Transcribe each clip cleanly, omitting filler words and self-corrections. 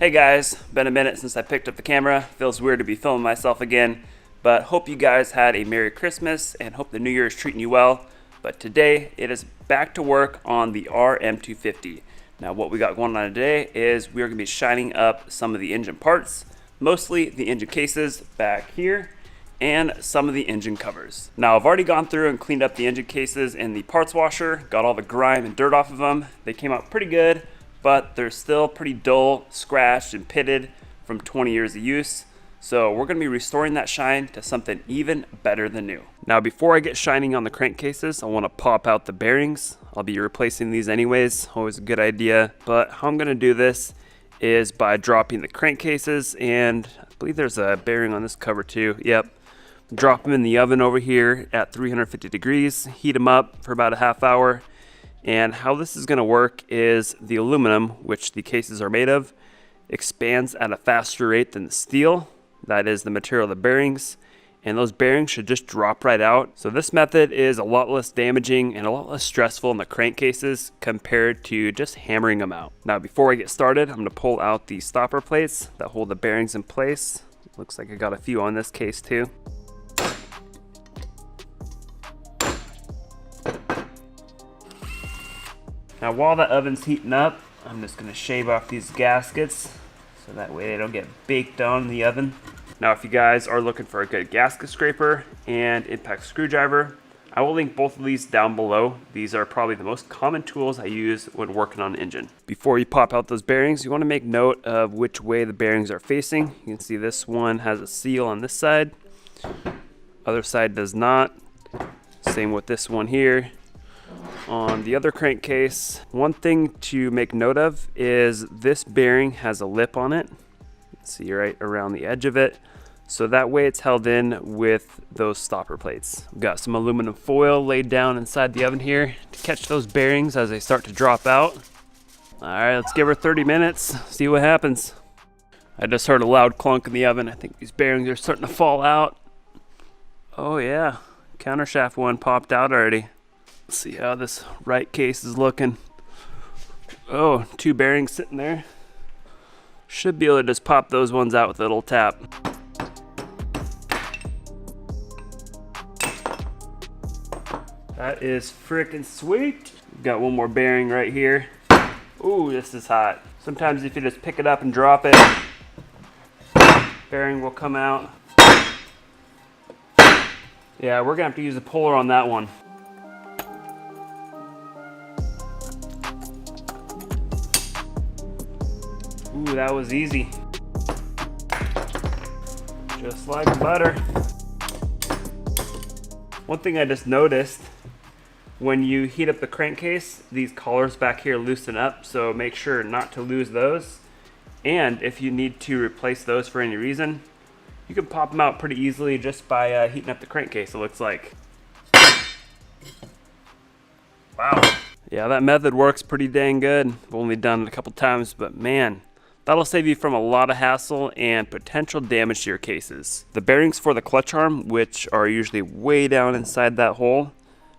Hey guys, been a minute since I picked up the camera. Feels weird to be filming myself again, but hope you guys had a Merry Christmas and hope the New Year is treating you well. But today it is back to work on the RM250. Now what we got going on today is we are going to be shining up some of the engine parts, mostly the engine cases back here and some of the engine covers. Now I've already gone through and cleaned up the engine cases in the parts washer, got all the grime and dirt off of them. They came out pretty good, but they're still pretty dull, scratched, and pitted from 20 years of use. So we're gonna be restoring that shine to something even better than new. Now before I get shining on the crankcases, I wanna pop out the bearings. I'll be replacing these anyways, always a good idea. But how I'm gonna do this is by dropping the crankcases, and I believe there's a bearing on this cover too, yep. Drop them in the oven over here at 350 degrees, heat them up for about a half hour. And how this is going to work is the aluminum, which the cases are made of, expands at a faster rate than the steel. That is the material of the bearings. And those bearings should just drop right out. So this method is a lot less damaging and a lot less stressful in the crankcases compared to just hammering them out. Now before I get started, I'm going to pull out the stopper plates that hold the bearings in place. Looks like I got a few on this case too. Now while the oven's heating up, I'm just going to shave off these gaskets so that way they don't get baked on in the oven. Now if you guys are looking for a good gasket scraper and impact screwdriver, I will link both of these down below. These are probably the most common tools I use when working on an engine. Before you pop out those bearings, you want to make note of which way the bearings are facing. You can see this one has a seal on this side. Other side does not. Same with this one here. On the other crankcase, one thing to make note of is this bearing has a lip on it. You can see right around the edge of it. So that way it's held in with those stopper plates. We've got some aluminum foil laid down inside the oven here to catch those bearings as they start to drop out. All right, let's give her 30 minutes, see what happens. I just heard a loud clunk in the oven. I think these bearings are starting to fall out. Oh yeah, countershaft one popped out already. Let's see how this right case is looking. Oh, two bearings sitting there. Should be able to just pop those ones out with a little tap. That is freaking sweet. Got one more bearing right here. Ooh, this is hot. Sometimes if you just pick it up and drop it, bearing will come out. Yeah, we're gonna have to use a puller on that one. Ooh, that was easy. Just like butter. One thing I just noticed, when you heat up the crankcase, these collars back here loosen up, so make sure not to lose those. And if you need to replace those for any reason, you can pop them out pretty easily just by heating up the crankcase, it looks like. Wow. Yeah, that method works pretty dang good. I've only done it a couple times, but man, that'll save you from a lot of hassle and potential damage to your cases. The bearings for the clutch arm, which are usually way down inside that hole,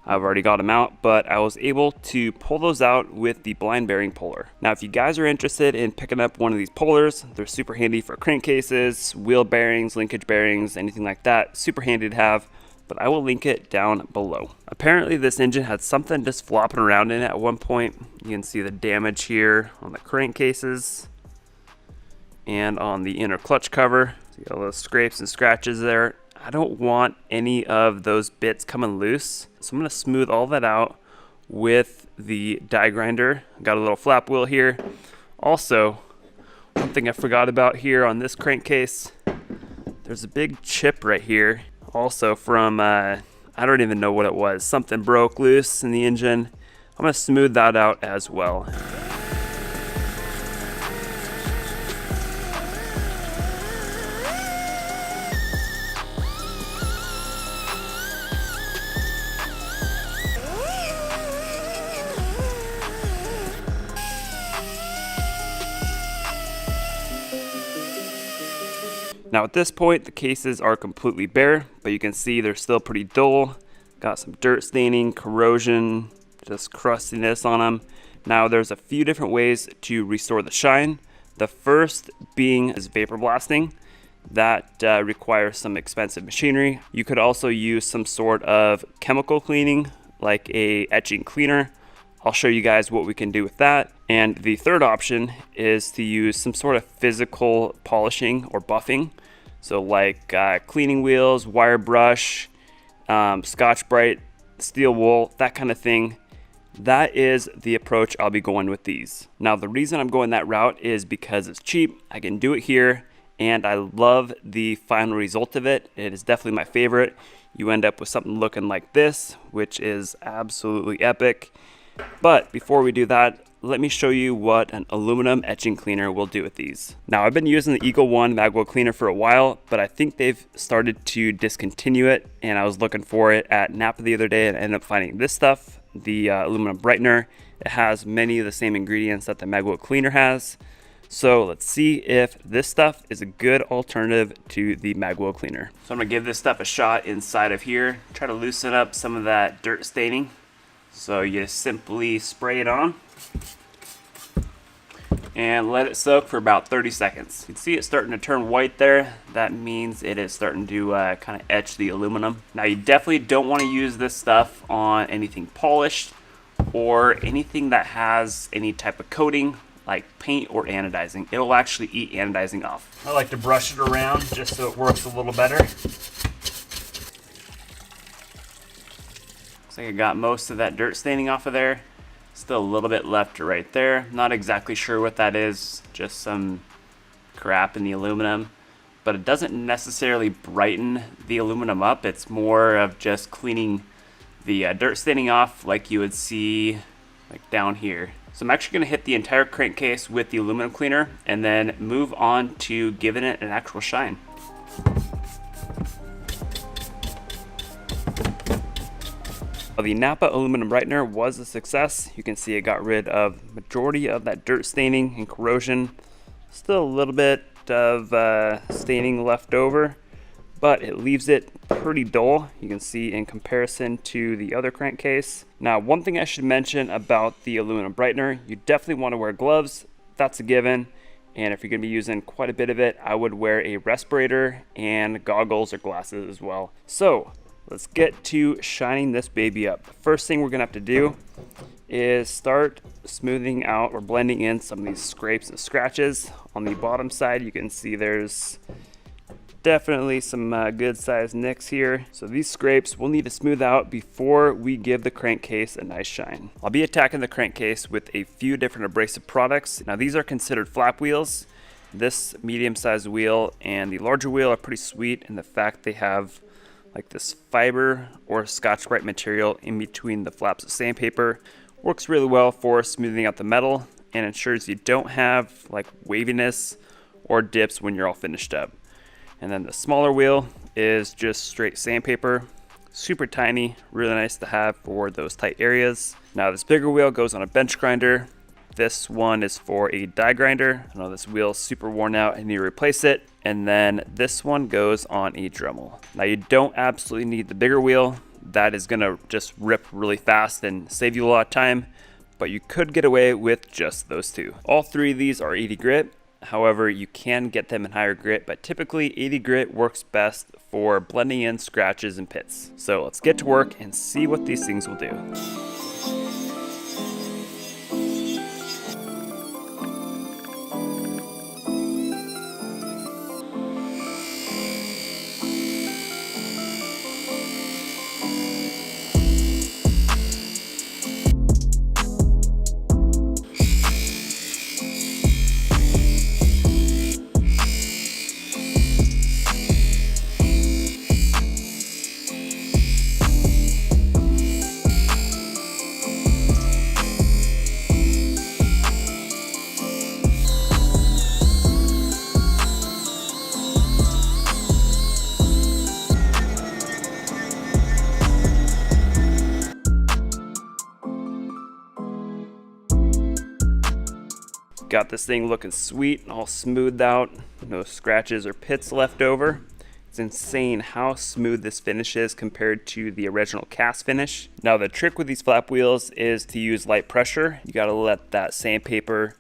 I've already got them out, but I was able to pull those out with the blind bearing puller. Now, if you guys are interested in picking up one of these pullers, they're super handy for crankcases, wheel bearings, linkage bearings, anything like that. Super handy to have, but I will link it down below. Apparently this engine had something just flopping around in it at one point. You can see the damage here on the crankcases and on the inner clutch cover. See all those scrapes and scratches there. I don't want any of those bits coming loose, so I'm going to smooth all that out with the die grinder. Got a little flap wheel here. Also, one thing I forgot about here on this crankcase, there's a big chip right here, also from I don't even know what it was. Something broke loose in the engine. I'm going to smooth that out as well. Now at this point, the cases are completely bare, but you can see they're still pretty dull. Got some dirt staining, corrosion, just crustiness on them. Now there's a few different ways to restore the shine. The first being is vapor blasting. That requires some expensive machinery. You could also use some sort of chemical cleaning, like a etching cleaner. I'll show you guys what we can do with that. And the third option is to use some sort of physical polishing or buffing. So like cleaning wheels, wire brush, Scotch-Brite, steel wool, that kind of thing. That is the approach I'll be going with these. Now, the reason I'm going that route is because it's cheap. I can do it here, and I love the final result of it. It is definitely my favorite. You end up with something looking like this, which is absolutely epic. But before we do that, let me show you what an aluminum etching cleaner will do with these. Now, I've been using the Eagle One Magwell cleaner for a while, but I think they've started to discontinue it, and I was looking for it at Napa the other day and ended up finding this stuff, the aluminum brightener. It has many of the same ingredients that the Magwell cleaner has. So let's see if this stuff is a good alternative to the Magwell cleaner. So I'm gonna give this stuff a shot inside of here, try to loosen up some of that dirt staining. So you simply spray it on and let it soak for about 30 seconds. You can see it starting to turn white there. That means it is starting to kind of etch the aluminum. Now, you definitely don't want to use this stuff on anything polished or anything that has any type of coating like paint or anodizing. It'll actually eat anodizing off. I like to brush it around just so it works a little better. Looks like I got most of that dirt staining off of there. Still a little bit left right there. Not exactly sure what that is, just some crap in the aluminum. But it doesn't necessarily brighten the aluminum up. It's more of just cleaning the dirt staining off like you would see like down here. So I'm actually going to hit the entire crankcase with the aluminum cleaner and then move on to giving it an actual shine. The Napa aluminum brightener was a success. You can see it got rid of majority of that dirt staining and corrosion. Still a little bit of staining left over, but it leaves it pretty dull. You can see in comparison to the other crankcase. Now, one thing I should mention about the aluminum brightener, you definitely want to wear gloves. That's a given. And if you're going to be using quite a bit of it, I would wear a respirator and goggles or glasses as well. So let's get to shining this baby up. The first thing we're gonna have to do is start smoothing out or blending in some of these scrapes and scratches. On the bottom side, you can see there's definitely some good sized nicks here. So these scrapes we'll need to smooth out before we give the crankcase a nice shine. I'll be attacking the crankcase with a few different abrasive products. Now, these are considered flap wheels. This medium-sized wheel and the larger wheel are pretty sweet in the fact they have like this fiber or Scotch-Brite material in between the flaps of sandpaper. Works really well for smoothing out the metal and ensures you don't have like waviness or dips when you're all finished up. And then the smaller wheel is just straight sandpaper, super tiny, really nice to have for those tight areas. Now, this bigger wheel goes on a bench grinder. This one is for a die grinder. I know this wheel's super worn out and you replace it. And then this one goes on a Dremel. Now, you don't absolutely need the bigger wheel. That is gonna just rip really fast and save you a lot of time, but you could get away with just those two. All three of these are 80 grit. However, you can get them in higher grit, but typically 80 grit works best for blending in scratches and pits. So let's get to work and see what these things will do. Got this thing looking sweet, all smoothed out, no scratches or pits left over. It's insane how smooth this finish is compared to the original cast finish. Now, the trick with these flap wheels is to use light pressure. You gotta let that sandpaper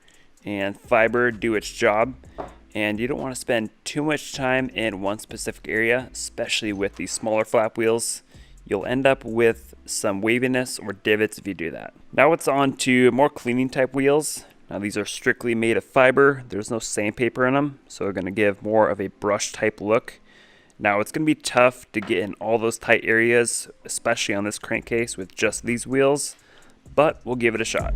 and fiber do its job. And you don't want to spend too much time in one specific area, especially with these smaller flap wheels. You'll end up with some waviness or divots if you do that. Now it's on to more cleaning type wheels. Now these are strictly made of fiber. There's no sandpaper in them, so they're going to give more of a brush type look. Now it's going to be tough to get in all those tight areas, especially on this crankcase with just these wheels, but we'll give it a shot.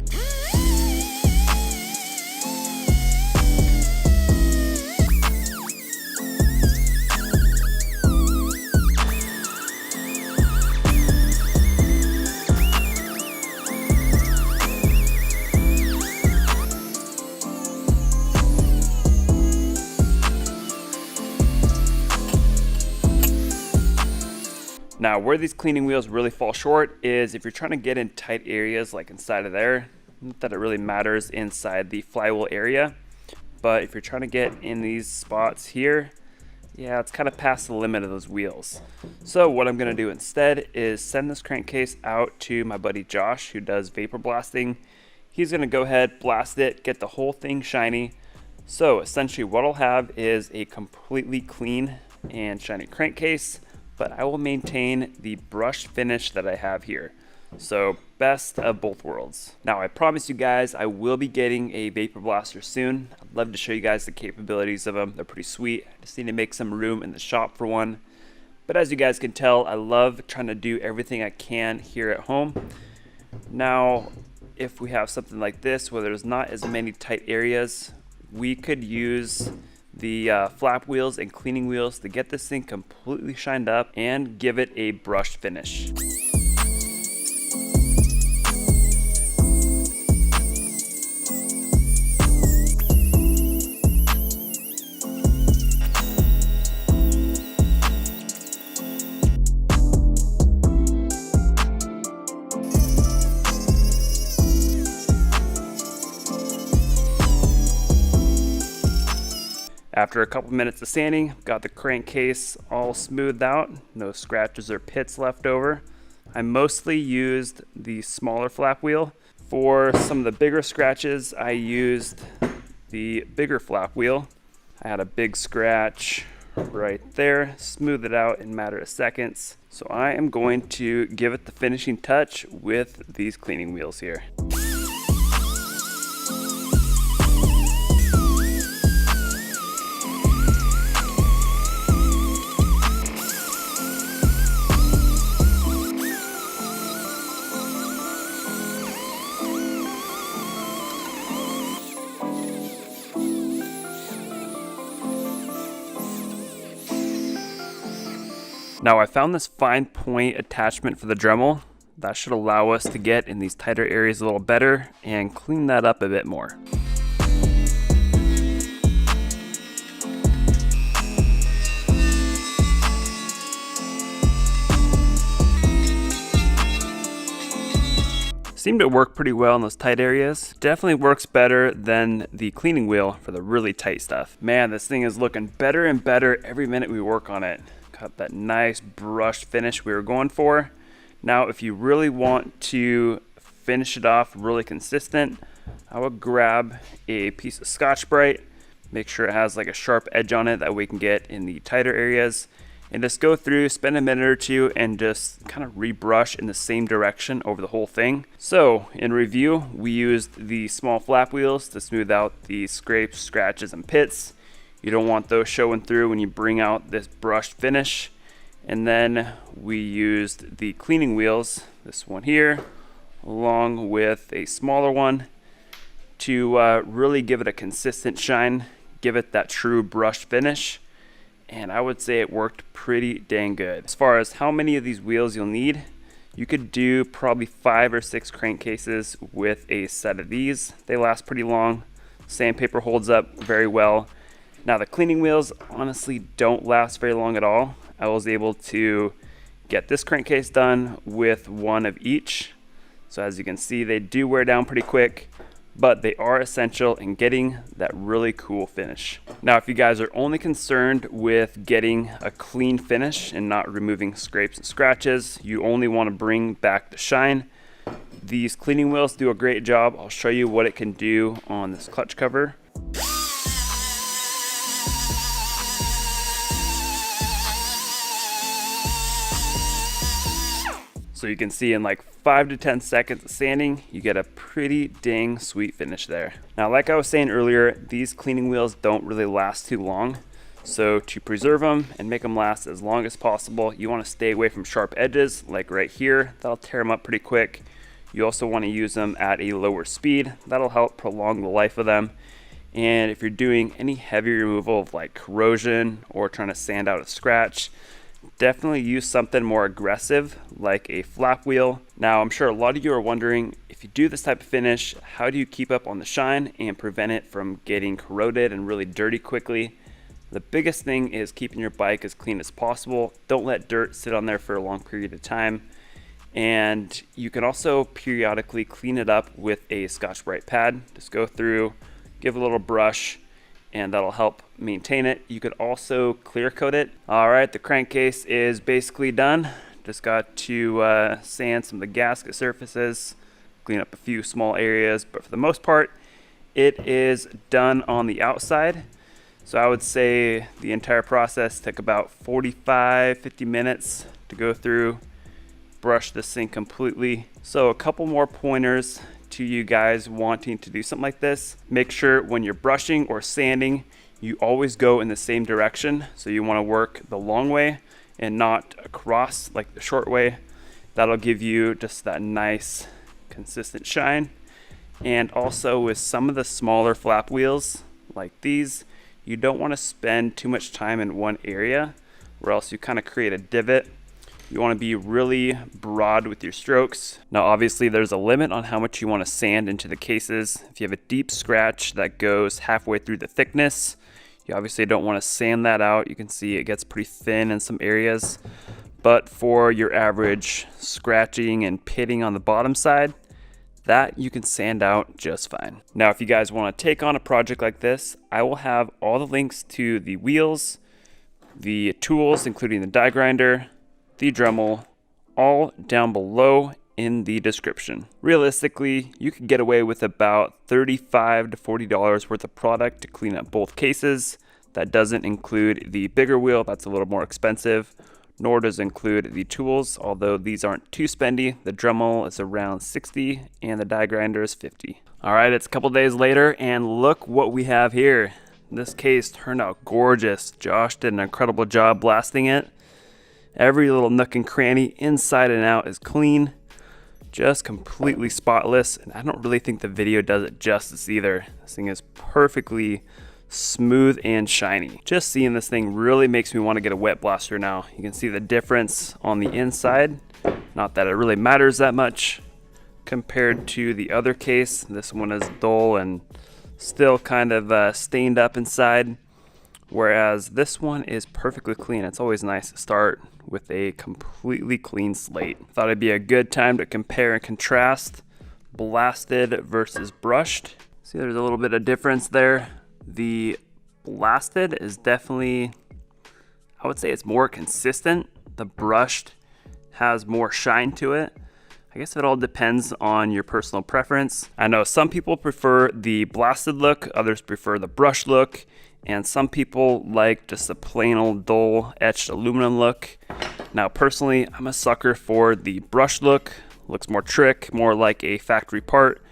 Now, where these cleaning wheels really fall short is if you're trying to get in tight areas like inside of there. Not that it really matters inside the flywheel area, but if you're trying to get in these spots here, yeah, it's kind of past the limit of those wheels. So what I'm going to do instead is send this crankcase out to my buddy Josh, who does vapor blasting. He's going to go ahead, blast it, get the whole thing shiny. So essentially what I'll have is a completely clean and shiny crankcase, but I will maintain the brush finish that I have here. So best of both worlds. Now I promise you guys I will be getting a vapor blaster soon. I'd love to show you guys the capabilities of them. They're pretty sweet. I just need to make some room in the shop for one. But as you guys can tell, I love trying to do everything I can here at home. Now, if we have something like this where there's not as many tight areas, we could use the flap wheels and cleaning wheels to get this thing completely shined up and give it a brushed finish. After a couple minutes of sanding, got the crankcase all smoothed out, no scratches or pits left over. I mostly used the smaller flap wheel. For some of the bigger scratches, I used the bigger flap wheel. I had a big scratch right there, smooth it out in a matter of seconds. So I am going to give it the finishing touch with these cleaning wheels here. Now I found this fine point attachment for the Dremel that should allow us to get in these tighter areas a little better and clean that up a bit more. Seemed to work pretty well in those tight areas. Definitely works better than the cleaning wheel for the really tight stuff. Man, this thing is looking better and better every minute we work on it. Got that nice brush finish we were going for. Now, if you really want to finish it off really consistent, I would grab a piece of Scotch-Brite, make sure it has like a sharp edge on it that we can get in the tighter areas, and just go through, spend a minute or two, and just kind of rebrush in the same direction over the whole thing. So in review, we used the small flap wheels to smooth out the scrapes, scratches, and pits. You don't want those showing through when you bring out this brushed finish. And then we used the cleaning wheels, this one here, along with a smaller one to really give it a consistent shine, give it that true brushed finish. And I would say it worked pretty dang good. As far as how many of these wheels you'll need, you could do probably 5 or 6 crankcases with a set of these. They last pretty long. Sandpaper holds up very well. Now the cleaning wheels honestly don't last very long at all. I was able to get this crankcase done with one of each. So as you can see, they do wear down pretty quick, but they are essential in getting that really cool finish. Now, if you guys are only concerned with getting a clean finish and not removing scrapes and scratches, you only want to bring back the shine, These cleaning wheels do a great job. I'll show you what it can do on this clutch cover. So you can see in like 5 to 10 seconds of sanding, you get a pretty dang sweet finish there. Now, like I was saying earlier, these cleaning wheels don't really last too long. So to preserve them and make them last as long as possible, you want to stay away from sharp edges like right here. That'll tear them up pretty quick. You also want to use them at a lower speed. That'll help prolong the life of them. And if you're doing any heavy removal of like corrosion or trying to sand out a scratch, definitely use something more aggressive like a flap wheel. Now, I'm sure a lot of you are wondering, if you do this type of finish, how do you keep up on the shine and prevent it from getting corroded and really dirty quickly? The biggest thing is keeping your bike as clean as possible. Don't let dirt sit on there for a long period of time. And you can also periodically clean it up with a Scotch-Brite pad. Just go through, give a little brush, and that'll help maintain it. You could also clear coat it. All right, the crankcase is basically done. Just got to sand some of the gasket surfaces, clean up a few small areas, but for the most part, it is done on the outside. So I would say the entire process took about 45-50 minutes to go through, brush this thing completely. So a couple more pointers to you guys wanting to do something like this. Make sure when you're brushing or sanding, you always go in the same direction. So you want to work the long way and not across like the short way. That'll give you just that nice consistent shine. And also with some of the smaller flap wheels like these, you don't want to spend too much time in one area or else you kind of create a divot. You want to be really broad with your strokes. Now, obviously there's a limit on how much you want to sand into the cases. If you have a deep scratch that goes halfway through the thickness, you obviously don't want to sand that out. You can see it gets pretty thin in some areas. But for your average scratching and pitting on the bottom side, that you can sand out just fine. Now, if you guys want to take on a project like this, I will have all the links to the wheels, the tools, including the die grinder, the Dremel, all down below in the description. Realistically, you could get away with about $35 to $40 worth of product to clean up both cases. That doesn't include the bigger wheel, that's a little more expensive, nor does it include the tools, although these aren't too spendy. The Dremel is around $60 and the die grinder is $50. All right, it's a couple days later and look what we have here. This case turned out gorgeous. Josh did an incredible job blasting it. Every little nook and cranny inside and out is clean, just completely spotless. And I don't really think the video does it justice either. This thing is perfectly smooth and shiny. Just seeing this thing really makes me want to get a wet blaster now. You can see the difference on the inside. Not that it really matters that much compared to the other case. This one is dull and still kind of stained up inside, whereas this one is perfectly clean. It's always nice to start with a completely clean slate. Thought it'd be a good time to compare and contrast blasted versus brushed. See, there's a little bit of difference there. The blasted is definitely, I would say it's more consistent. The brushed has more shine to it. I guess it all depends on your personal preference. I know some people prefer the blasted look, others prefer the brush look, and some people like just a plain old dull etched aluminum look. Now personally, I'm a sucker for the brush look. Looks more trick, more like a factory part.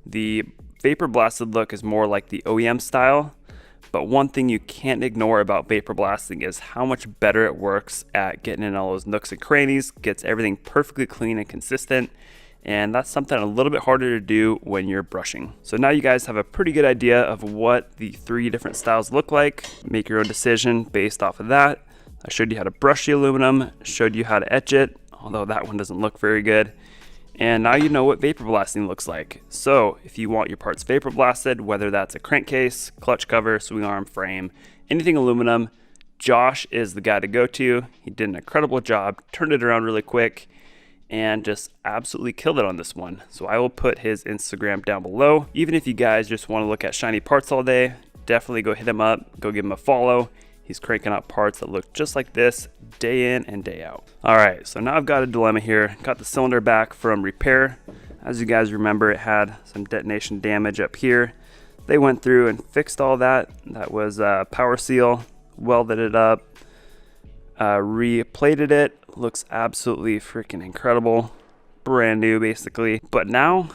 The vapor blasted look is more like the OEM style. But one thing you can't ignore about vapor blasting is how much better it works at getting in all those nooks and crannies, gets everything perfectly clean and consistent. And that's something a little bit harder to do when you're brushing. So now you guys have a pretty good idea of what the 3 different styles look like. Make your own decision based off of that. I showed you how to brush the aluminum, showed you how to etch it, although that one doesn't look very good. And now you know what vapor blasting looks like. So if you want your parts vapor blasted, whether that's a crankcase, clutch cover, swing arm, frame, anything aluminum, Josh is the guy to go to. He did an incredible job, turned it around really quick, and just absolutely killed it on this one. So I will put his Instagram down below. Even if you guys just want to look at shiny parts all day, definitely go hit him up, go give him a follow. He's cranking out parts that look just like this day in and day out. All right, so now I've got a dilemma here. Got the cylinder back from repair. As you guys remember, it had some detonation damage up here. They went through and fixed all that. That was Power Seal, welded it up, replated it. Looks absolutely freaking incredible. Brand new basically. But now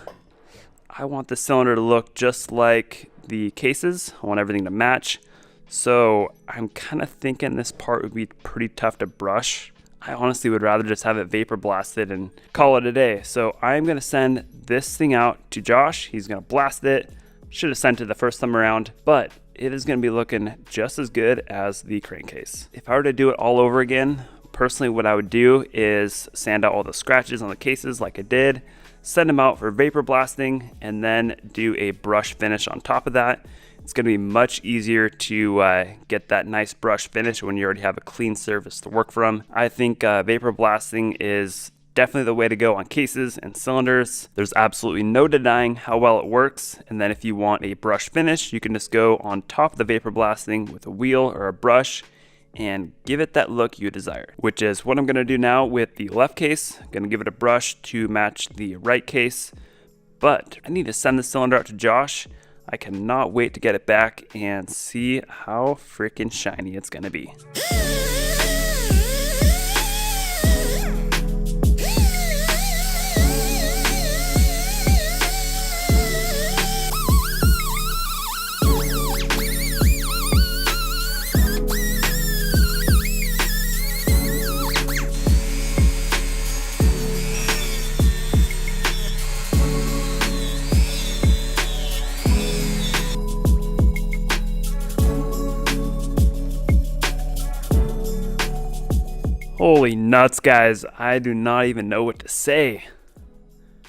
I want the cylinder to look just like the cases. I want everything to match. So I'm kind of thinking this part would be pretty tough to brush. I honestly would rather just have it vapor blasted and call it a day. So I'm gonna send this thing out to Josh. He's gonna blast it. Should have sent it the first time around, but it is gonna be looking just as good as the crankcase. If I were to do it all over again, personally what I would do is sand out all the scratches on the cases like I did, send them out for vapor blasting, and then do a brush finish on top of that. It's going to be much easier to get that nice brush finish when you already have a clean surface to work from. I think vapor blasting is definitely the way to go on cases and cylinders. There's absolutely no denying how well it works. And then if you want a brush finish, you can just go on top of the vapor blasting with a wheel or a brush and give it that look you desire, which is what I'm going to do now with the left case. I'm going to give it a brush to match the right case, but I need to send the cylinder out to Josh. I cannot wait to get it back and see how freaking shiny it's gonna be. Holy nuts, guys. I do not even know what to say.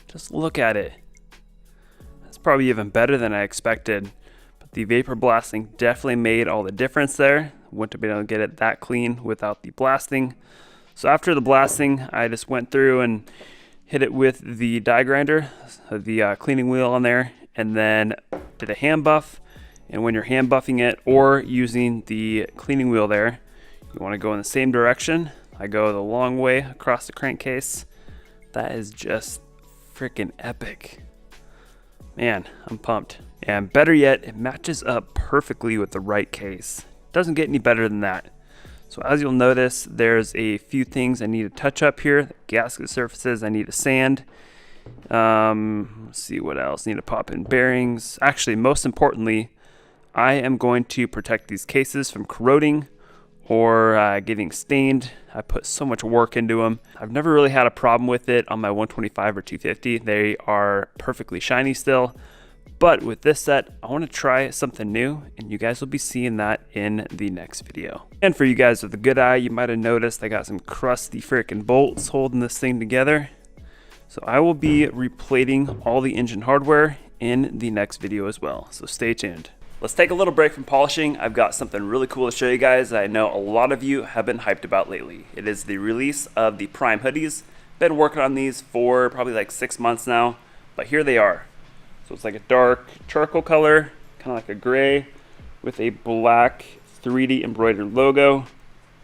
Just look at it. That's probably even better than I expected. But the vapor blasting definitely made all the difference there. Wouldn't have been able to get it that clean without the blasting. So after the blasting, I just went through and hit it with the die grinder, the cleaning wheel on there, and then did a hand buff. And when you're hand buffing it or using the cleaning wheel there, you want to go in the same direction. I go the long way across the crankcase. That is just freaking epic. Man, I'm pumped. And better yet, it matches up perfectly with the right case. Doesn't get any better than that. So as you'll notice, there's a few things I need to touch up here. The gasket surfaces I need to sand. Let's see what else. Need to pop in bearings. Actually, most importantly, I am going to protect these cases from corroding or getting stained. I put so much work into them. I've never really had a problem with it on my 125 or 250. They are perfectly shiny still. But with this set, I want to try something new, and you guys will be seeing that in the next video. And for you guys with a good eye, you might have noticed I got some crusty freaking bolts holding this thing together. So I will be replating all the engine hardware in the next video as well. So stay tuned. Let's take a little break from polishing. I've got something really cool to show you guys that I know a lot of you have been hyped about lately. It is the release of the Prime hoodies. Been working on these for probably like 6 months now, but here they are. So it's like a dark charcoal color, kind of like a gray with a black 3D embroidered logo.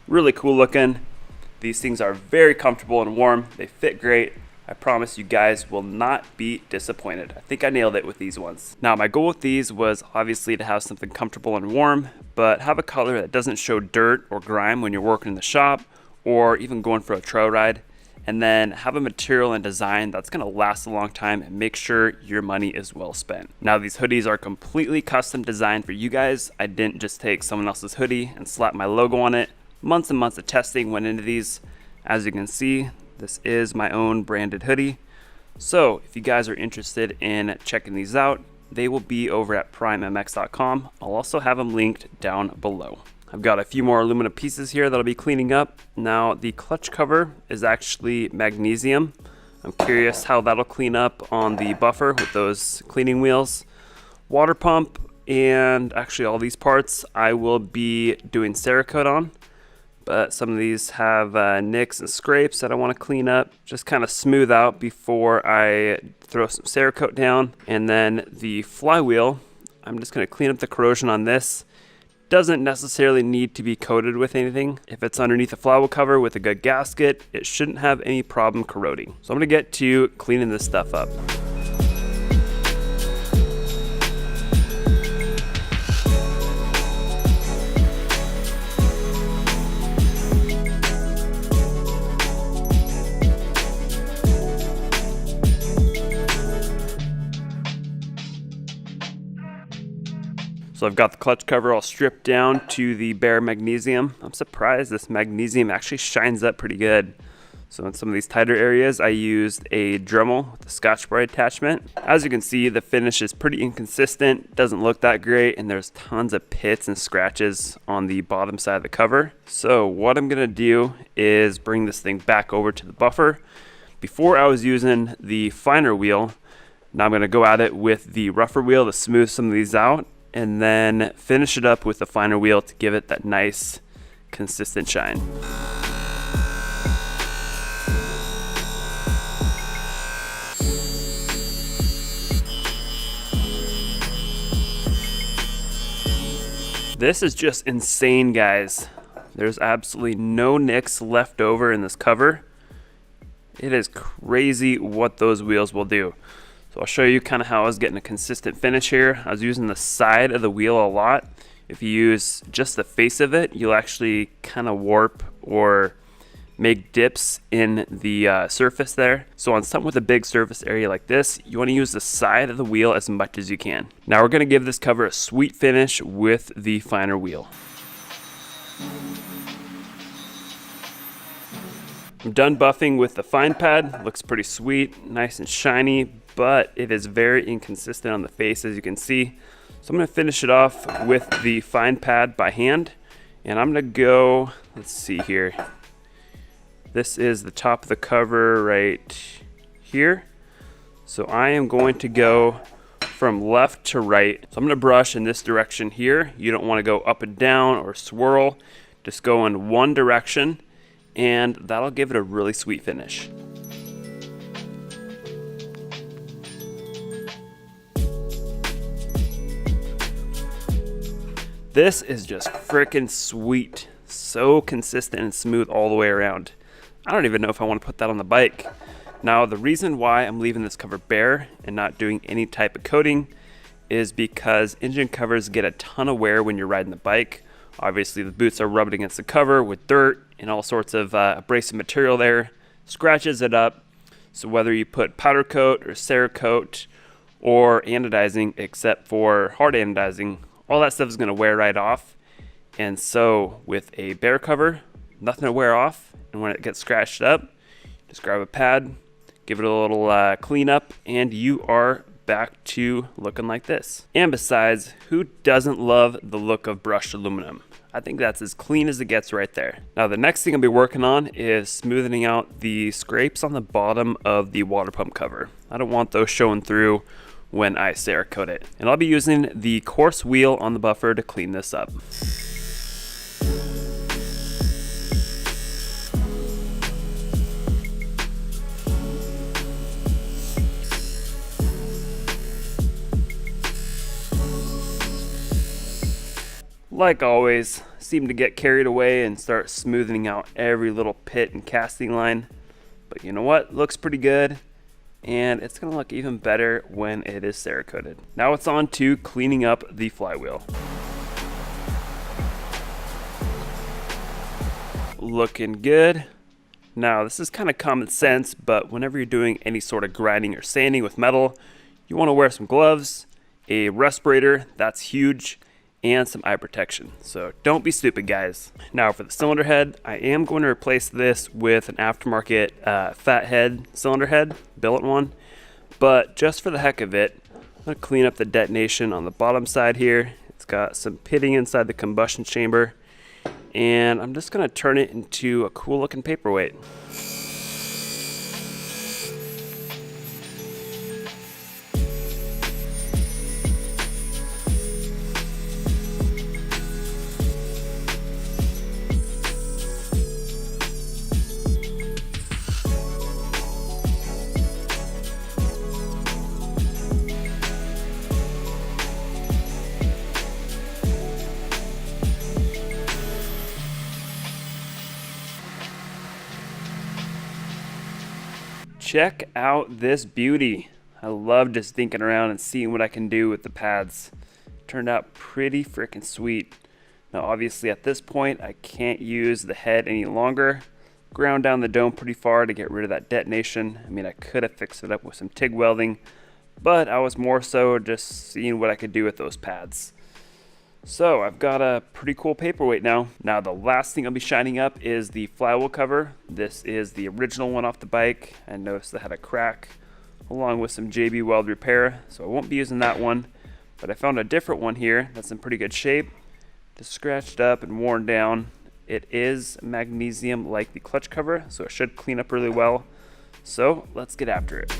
Really cool looking. These things are very comfortable and warm. They fit great. I promise you guys will not be disappointed. I think I nailed it with these ones. Now my goal with these was obviously to have something comfortable and warm, but have a color that doesn't show dirt or grime when you're working in the shop or even going for a trail ride. And then have a material and design that's gonna last a long time and make sure your money is well spent. Now these hoodies are completely custom designed for you guys. I didn't just take someone else's hoodie and slap my logo on it. Months and months of testing went into these. As you can see, this is my own branded hoodie. So if you guys are interested in checking these out, they will be over at primemx.com. I'll also have them linked down below. I've got a few more aluminum pieces here that I'll be cleaning up. Now the clutch cover is actually magnesium. I'm curious how that'll clean up on the buffer with those cleaning wheels. Water pump and actually all these parts I will be doing Cerakote on. But some of these have nicks and scrapes that I want to clean up, just kind of smooth out before I throw some Cerakote down. And then the flywheel, I'm just going to clean up the corrosion on this. Doesn't necessarily need to be coated with anything. If it's underneath the flywheel cover with a good gasket, it shouldn't have any problem corroding. So I'm going to get to cleaning this stuff up. So I've got the clutch cover all stripped down to the bare magnesium. I'm surprised this magnesium actually shines up pretty good. So in some of these tighter areas, I used a Dremel with a Scotch-Brite attachment. As you can see, the finish is pretty inconsistent, doesn't look that great, and there's tons of pits and scratches on the bottom side of the cover. So what I'm gonna do is bring this thing back over to the buffer. Before I was using the finer wheel, now I'm gonna go at it with the rougher wheel to smooth some of these out, and then finish it up with the finer wheel to give it that nice, consistent shine. This is just insane, guys. There's absolutely no nicks left over in this cover. It is crazy what those wheels will do. So I'll show you kind of how I was getting a consistent finish here. I was using the side of the wheel a lot. If you use just the face of it, you'll actually kind of warp or make dips in the surface there. So on something with a big surface area like this, you want to use the side of the wheel as much as you can. Now we're going to give this cover a sweet finish with the finer wheel. I'm done buffing with the fine pad. Looks pretty sweet, nice and shiny, but it is very inconsistent on the face, as you can see. So I'm going to finish it off with the fine pad by hand, and I'm going to go, let's see here. This is the top of the cover right here. So I am going to go from left to right. So I'm going to brush in this direction here. You don't want to go up and down or swirl. Just go in one direction, and that'll give it a really sweet finish. This is just freaking sweet. So consistent and smooth all the way around. I don't even know if I want to put that on the bike. Now, the reason why I'm leaving this cover bare and not doing any type of coating is because engine covers get a ton of wear when you're riding the bike. Obviously, the boots are rubbing against the cover with dirt and all sorts of abrasive material there. Scratches it up. So whether you put powder coat or Cerakote or anodizing, except for hard anodizing, all that stuff is going to wear right off. And so with a bare cover, nothing to wear off. And when it gets scratched up, just grab a pad, give it a little cleanup, and you are back to looking like this. And besides, who doesn't love the look of brushed aluminum? I think that's as clean as it gets right there. Now, the next thing I'll be working on is smoothing out the scrapes on the bottom of the water pump cover. I don't want those showing through when I Cerakote it. And I'll be using the coarse wheel on the buffer to clean this up. Like always, seem to get carried away and start smoothing out every little pit and casting line. But you know what? Looks pretty good, and it's gonna look even better when it is Cerakoted. Now it's on to cleaning up the flywheel. Looking good. Now this is kind of common sense, but whenever you're doing any sort of grinding or sanding with metal, you want to wear some gloves, a respirator, that's huge, and some eye protection. So don't be stupid, guys. Now for the cylinder head, I am going to replace this with an aftermarket fathead cylinder head, billet one. But just for the heck of it, I'm going to clean up the detonation on the bottom side here. It's got some pitting inside the combustion chamber, and I'm just going to turn it into a cool looking paperweight. Check out this beauty. I love just thinking around and seeing what I can do with the pads. Turned out pretty freaking sweet. Now obviously at this point I can't use the head any longer. Ground down the dome pretty far to get rid of that detonation. I mean, I could have fixed it up with some TIG welding, but I was more so just seeing what I could do with those pads. So I've got a pretty cool paperweight now. Now the last thing I'll be shining up is the flywheel cover. This is the original one off the bike. I noticed it had a crack along with some JB Weld repair, so I won't be using that one. But I found a different one here that's in pretty good shape. Just scratched up and worn down. It is magnesium like the clutch cover, so it should clean up really well. So let's get after it.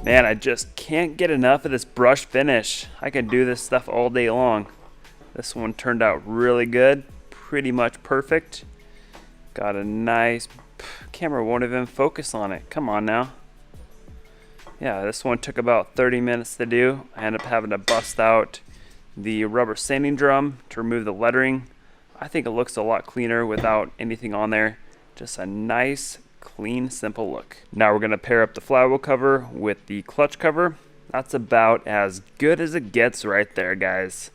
Man, I just can't get enough of this brush finish. I can do this stuff all day long. This one turned out really good, pretty much perfect. Got a nice, camera won't even focus on it. Come on now. Yeah, this one took about 30 minutes to do. I ended up having to bust out the rubber sanding drum to remove the lettering. I think it looks a lot cleaner without anything on there. Just a nice, clean, simple look. Now we're going to pair up the flywheel cover with the clutch cover. That's about as good as it gets right there, guys.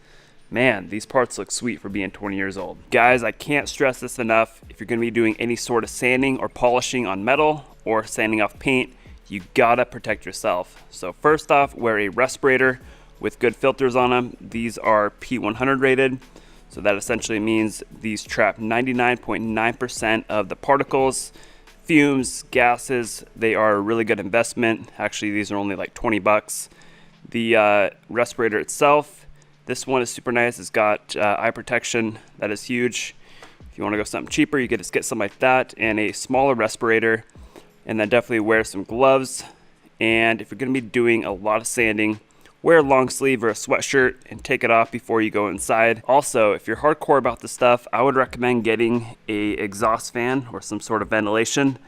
Man, these parts look sweet for being 20 years old. Guys, I can't stress this enough. If you're going to be doing any sort of sanding or polishing on metal or sanding off paint, you gotta protect yourself. So first off, wear a respirator with good filters on them. These are P100 rated. So that essentially means these trap 99.9% of the particles, fumes, gases. They are a really good investment. Actually, these are only like 20 bucks. The respirator itself, this one is super nice. It's got eye protection. That is huge. If you want to go something cheaper, you could just get something like that and a smaller respirator. And then definitely wear some gloves. And if you're going to be doing a lot of sanding, wear a long sleeve or a sweatshirt and take it off before you go inside. Also, if you're hardcore about this stuff, I would recommend getting a exhaust fan or some sort of ventilation.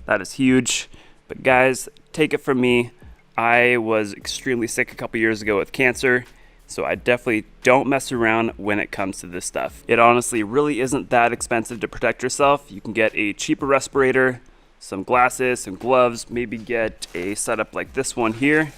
That is huge. But guys, take it from me, I was extremely sick a couple years ago with cancer, so I definitely don't mess around when it comes to this stuff. It honestly really isn't that expensive to protect yourself. You can get a cheaper respirator, some glasses, some gloves, maybe get a setup like this one here.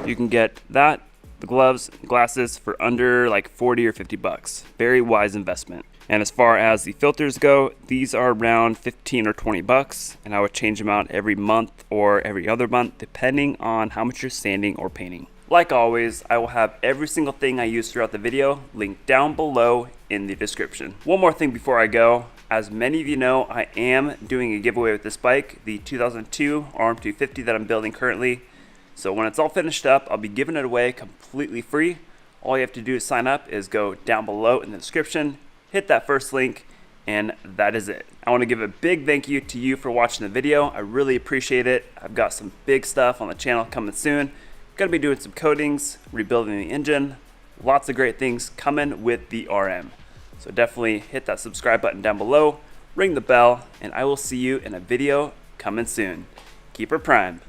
You can get that, the gloves, glasses for under like 40 or 50 bucks. Very wise investment. And as far as the filters go, these are around 15 or 20 bucks, and I would change them out every month or every other month, depending on how much you're sanding or painting. Like always, I will have every single thing I use throughout the video linked down below in the description. One more thing before I go. As many of you know, I am doing a giveaway with this bike, the 2002 RM250 that I'm building currently. So when it's all finished up, I'll be giving it away completely free. All you have to do to sign up is go down below in the description, hit that first link, and that is it. I want to give a big thank you to you for watching the video. I really appreciate it. I've got some big stuff on the channel coming soon. Gonna be doing some coatings, rebuilding the engine, lots of great things coming with the RM. So definitely hit that subscribe button down below, ring the bell, and I will see you in a video coming soon. Keep her primed.